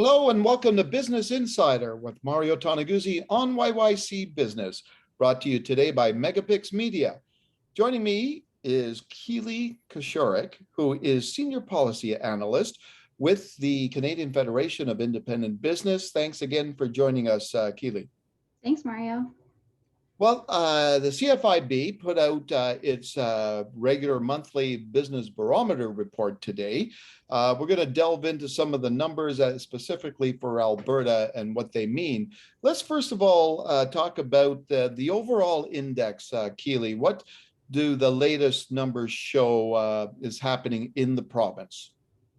Hello and welcome to Business Insider with Mario Toneguzzi on YYC Business, brought to you today by MegaPixx Media. Joining me is Keyli Kosiorek, who is Senior Policy Analyst with the Canadian Federation of Independent Business. Thanks again for joining us, Keyli. Thanks, Mario. Well, the CFIB put out its regular monthly Business Barometer report today. We're going to delve into some of the numbers specifically for Alberta and what they mean. Let's first of all talk about the overall index, Keyli. What do the latest numbers show is happening in the province?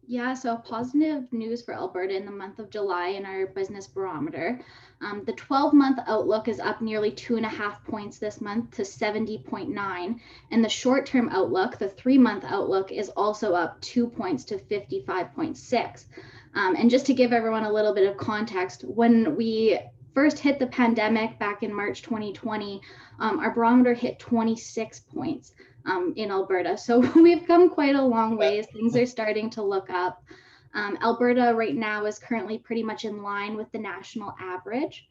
Yeah, so positive news for Alberta in the month of July in our Business Barometer. The 12-month outlook is up nearly 2.5 points this month to 70.9. And the short-term outlook, the 3-month outlook, is also up 2 points to 55.6. And just to give everyone a little bit of context, when we first hit the pandemic back in March 2020, our barometer hit 26 points. In Alberta. So we've come quite a long ways. Things are starting to look up. Alberta right now is currently pretty much in line with the national average.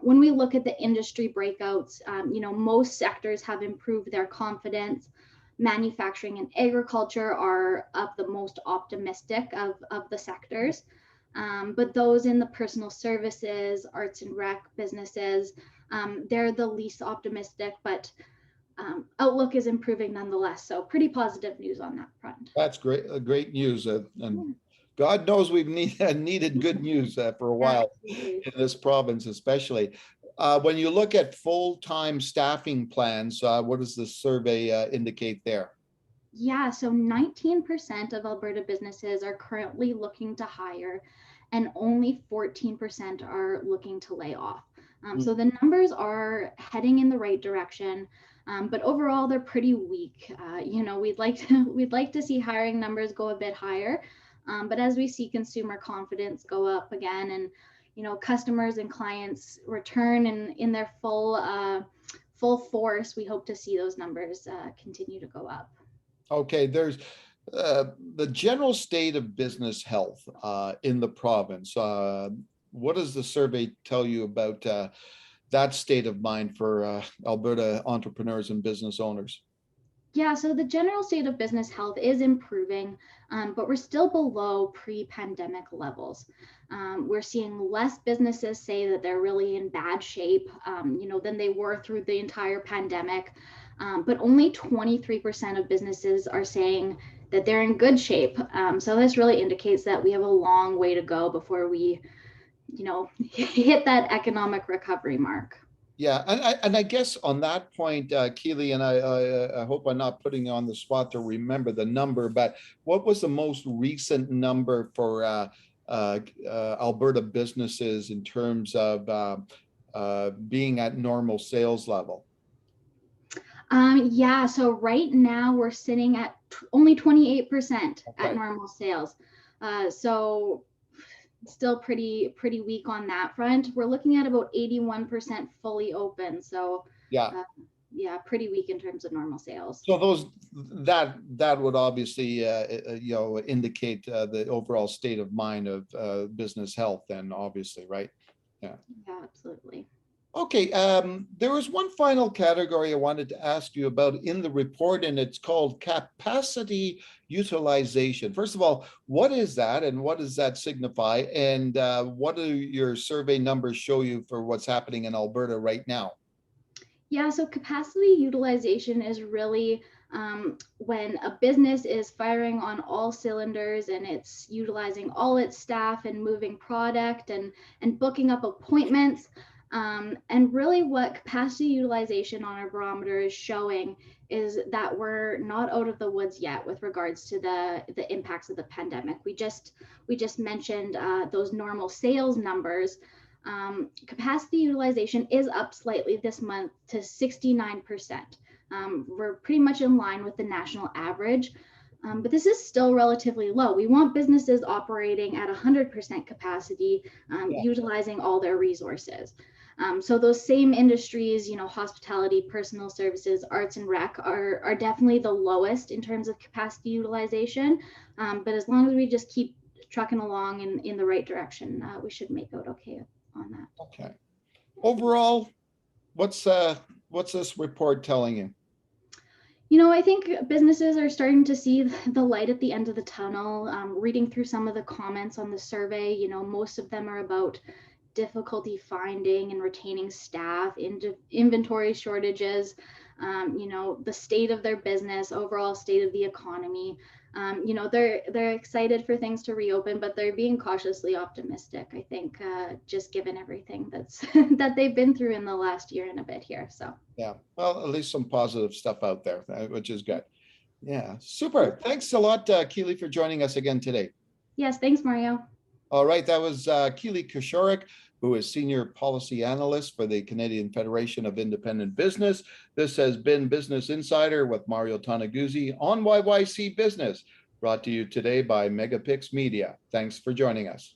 When we look at the industry breakouts, most sectors have improved their confidence. Manufacturing and agriculture are up the most optimistic of the sectors. But those in the personal services, arts and rec businesses, they're the least optimistic, but outlook is improving nonetheless. So pretty positive news on that front. That's great news. And God knows we've needed good news for a while in this province, especially. When you look at full-time staffing plans, what does the survey indicate there? Yeah, so 19% of Alberta businesses are currently looking to hire and only 14% are looking to lay off. So the numbers are heading in the right direction. But overall, they're pretty weak. We'd like to see hiring numbers go a bit higher. But as we see consumer confidence go up again, and customers and clients return in their full force, we hope to see those numbers continue to go up. Okay, there's the general state of business health in the province. What does the survey tell you about that state of mind for Alberta entrepreneurs and business owners? Yeah, so the general state of business health is improving, but we're still below pre-pandemic levels. We're seeing less businesses say that they're really in bad shape, than they were through the entire pandemic. But only 23% of businesses are saying that they're in good shape. So this really indicates that we have a long way to go before we hit that economic recovery mark. Yeah, and I guess on that point, Keyli, and I hope I'm not putting you on the spot to remember the number, but what was the most recent number for Alberta businesses in terms of being at normal sales level? Yeah, so right now we're sitting at only 28% at normal sales. So still pretty weak on that front. We're looking at about 81% fully open. So yeah, pretty weak in terms of normal sales. So that would obviously indicate the overall state of mind of business health, then obviously, right? Yeah, absolutely. Okay, there was one final category I wanted to ask you about in the report, and it's called capacity utilization. First of all, what is that and what does that signify? And what do your survey numbers show you for what's happening in Alberta right now? Yeah, so capacity utilization is really when a business is firing on all cylinders and it's utilizing all its staff and moving product and booking up appointments. And really what capacity utilization on our barometer is showing is that we're not out of the woods yet with regards to the impacts of the pandemic. We just mentioned those normal sales numbers. Capacity utilization is up slightly this month to 69%. We're pretty much in line with the national average. But this is still relatively low. We want businesses operating at 100% capacity, utilizing all their resources. So those same industries, hospitality, personal services, arts and rec are definitely the lowest in terms of capacity utilization. But as long as we just keep trucking along in the right direction. We should make out okay on that. Okay. Overall, what's this report telling you? I think businesses are starting to see the light at the end of the tunnel. Reading through some of the comments on the survey, most of them are about difficulty finding and retaining staff, inventory shortages, the state of their business, overall state of the economy. They're excited for things to reopen, but they're being cautiously optimistic, I think, just given everything that's that they've been through in the last year and a bit here. So Yeah, well, at least some positive stuff out there, which is good. Yeah, super. Thanks a lot, Keyli, for joining us again today. yes, thanks, Mario. All right, that was Keyli Kosiorek, who is Senior Policy Analyst for the Canadian Federation of Independent Business. This has been Business Insider with Mario Toneguzzi on YYC Business, brought to you today by MegaPixx Media. Thanks for joining us.